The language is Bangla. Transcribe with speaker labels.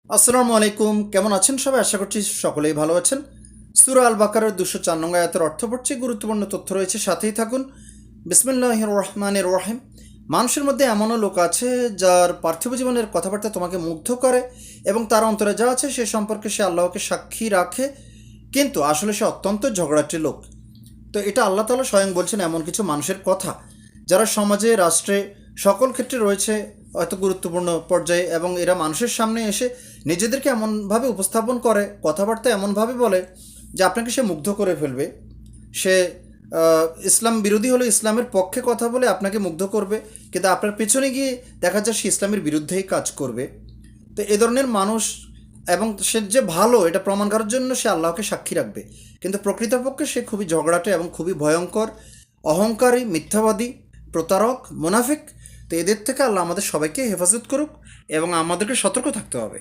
Speaker 1: আসসালামু আলাইকুম, কেমন আছেন সবাই? আশা করছি সকলেই ভালো আছেন। সূরা আল বাকারার 204 নং আয়াতের অর্থ পড়ছি, গুরুত্বপূর্ণ তথ্য রয়েছে, সাথেই থাকুন। বিসমিল্লাহির রহমানির রহিম। মানুষের মধ্যে এমনও লোক আছে যার পার্থিব জীবনের কথাবার্তা তোমাকে মুগ্ধ করে এবং তার অন্তরে যা আছে সে সম্পর্কে সে আল্লাহকে সাক্ষী রাখে, কিন্তু আসলে সে অত্যন্ত ঝগড়াটে লোক। তো এটা আল্লাহ তাআলা স্বয়ং বলছেন এমন কিছু মানুষের কথা, যারা সমাজে, রাষ্ট্রে, সকল ক্ষেত্রে রয়েছে হয়তো গুরুত্বপূর্ণ পর্যায়ে, এবং এরা মানুষের সামনে এসে নিজেদেরকে এমনভাবে উপস্থাপন করে, কথাবার্তা এমনভাবে বলে যে আপনাকে সে মুগ্ধ করে ফেলবে। সে ইসলাম বিরোধী হলে ইসলামের পক্ষে কথা বলে আপনাকে মুগ্ধ করবে, কিন্তু আপনার পেছনে গিয়ে দেখা যায় সে ইসলামের বিরুদ্ধেই কাজ করবে। তো এ ধরনের মানুষ, এবং সে যে ভালো এটা প্রমাণ করার জন্য সে আল্লাহকে সাক্ষী রাখবে, কিন্তু প্রকৃতপক্ষে সে খুবই ঝগড়াটে এবং খুবই ভয়ঙ্কর, অহংকারী, মিথ্যাবাদী, প্রতারক, মুনাফিক। তো এদের থেকে আল্লাহ আমাদের সবাইকে হেফাজত করুক এবং আমাদেরকে সতর্ক থাকতে হবে।